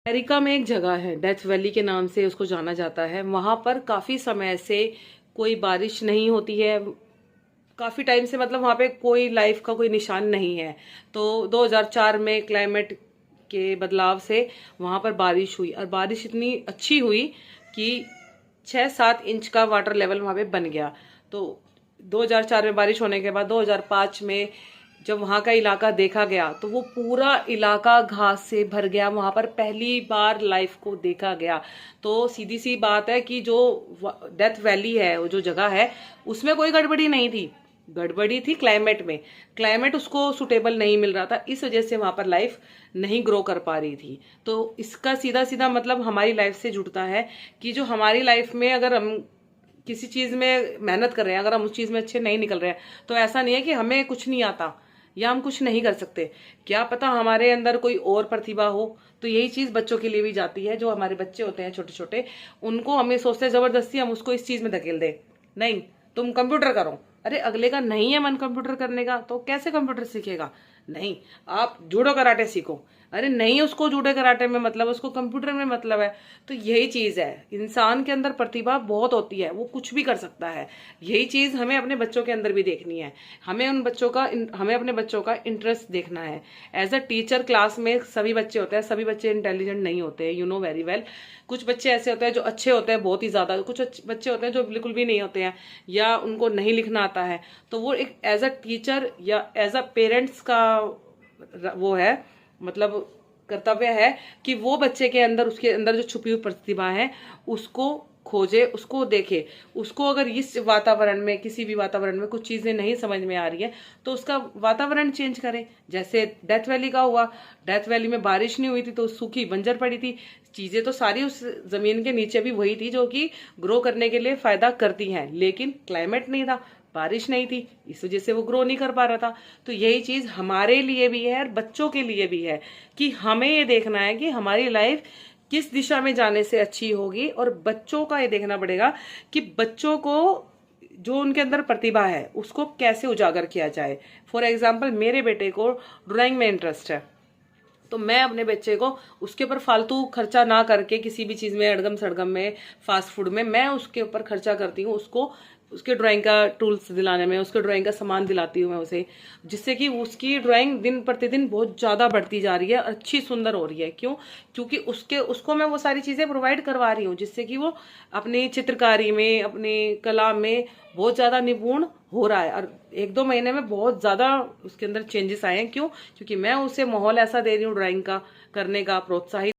America में एक जगह है डेथ वैली के नाम से उसको जाना जाता है। वहां पर काफी समय से कोई बारिश नहीं होती है, काफी टाइम से, मतलब वहां पे कोई लाइफ का कोई निशान नहीं है। तो 2004 में क्लाइमेट के बदलाव से वहां पर बारिश हुई और बारिश इतनी अच्छी हुई कि 6-7 इंच का वाटर लेवल वहां पे बन गया। तो 2004 में बारिश होने के बाद 2005 में जब वहां का इलाका देखा गया तो वो पूरा इलाका घास से भर गया। वहां पर पहली बार लाइफ को देखा गया। तो सीधी सी बात है कि जो डेथ वैली है, वो जो जगह है, उसमें कोई गड़बड़ी नहीं थी। गड़बड़ी थी क्लाइमेट में। क्लाइमेट उसको सुटेबल नहीं मिल रहा था, इस वजह से वहां पर लाइफ नहीं ग्रो कर पा रही थी। तो इसका सीधा सीधा मतलब हमारी लाइफ से जुड़ता है कि जो हमारी लाइफ में अगर हम किसी चीज में मेहनत कर रहे हैं, अगर हम उस चीज में अच्छे नहीं निकल रहे हैं, तो ऐसा नहीं है कि हमें कुछ नहीं आता या हम कुछ नहीं कर सकते। क्या पता हमारे अंदर कोई और प्रतिभा हो। तो यही चीज बच्चों के लिए भी जाती है। जो हमारे बच्चे होते हैं छोटे छोटे, उनको हमें सोचते हैं जबरदस्ती हम उसको इस चीज में धकेल दे, नहीं तुम कंप्यूटर करो। अरे अगले का नहीं है मन कंप्यूटर करने का, तो कैसे कंप्यूटर सीखेगा? नहीं, आप जूडो कराटे सीखो। अरे नहीं, उसको जूडो कराटे में मतलब, उसको कंप्यूटर में मतलब है। तो यही चीज है, इंसान के अंदर प्रतिभा बहुत होती है, वो कुछ भी कर सकता है। यही चीज हमें अपने बच्चों के अंदर भी देखनी है। हमें अपने बच्चों का इंटरेस्ट देखना है। एज अ टीचर क्लास में सभी बच्चे होते हैं, सभी बच्चे इंटेलिजेंट नहीं होते, यू नो वेरी वेल। कुछ बच्चे ऐसे होते हैं जो अच्छे होते हैं बहुत ही ज्यादा, कुछ बच्चे होते हैं जो बिल्कुल भी नहीं होते हैं या उनको नहीं लिखना आता है। तो वो एक एज अ टीचर या एज अ पेरेंट्स का वो है, मतलब कर्तव्य है कि वो बच्चे के अंदर, उसके अंदर जो छुपी हुई प्रतिभा है, उसको खोजे, उसको देखे। उसको अगर इस वातावरण में, किसी भी वातावरण में कुछ चीजें नहीं समझ में आ रही है, तो उसका वातावरण चेंज करे। जैसे डेथ वैली का हुआ, डेथ वैली में बारिश नहीं हुई थी तो सूखी बंजर पड़ी थी। चीजें तो सारी उस जमीन के नीचे भी वही थी जो कि ग्रो करने के लिए फायदा करती हैं, लेकिन क्लाइमेट नहीं था, बारिश नहीं थी, इस वजह से वो ग्रो नहीं कर पा रहा था। तो यही चीज हमारे लिए भी है और बच्चों के लिए भी है कि हमें ये देखना है कि हमारी लाइफ किस दिशा में जाने से अच्छी होगी। और बच्चों का ये देखना पड़ेगा कि बच्चों को जो उनके अंदर प्रतिभा है उसको कैसे उजागर किया जाए। फॉर एग्जाम्पल, मेरे बेटे को ड्राइंग में इंटरेस्ट है, तो मैं अपने बच्चे को उसके ऊपर फालतू खर्चा ना करके, किसी भी चीज में, अड़गम सड़गम में, फास्ट फूड में, मैं उसके ऊपर खर्चा करती हूँ। उसको उसके ड्राइंग का टूल्स दिलाने में, उसके ड्राइंग का सामान दिलाती हूँ मैं उसे, जिससे कि उसकी ड्राइंग दिन प्रतिदिन बहुत ज्यादा बढ़ती जा रही है, अच्छी सुंदर हो रही है। क्यों? क्योंकि उसको मैं वो सारी चीजें प्रोवाइड करवा रही हूँ, जिससे कि वो अपनी चित्रकारी में, अपनी कला में बहुत ज्यादा निपुण हो रहा है। और 1-2 महीने में बहुत ज्यादा उसके अंदर चेंजेस आए हैं। क्यों? क्योंकि मैं उसे माहौल ऐसा दे रही हूँ ड्राइंग का करने का, प्रोत्साहित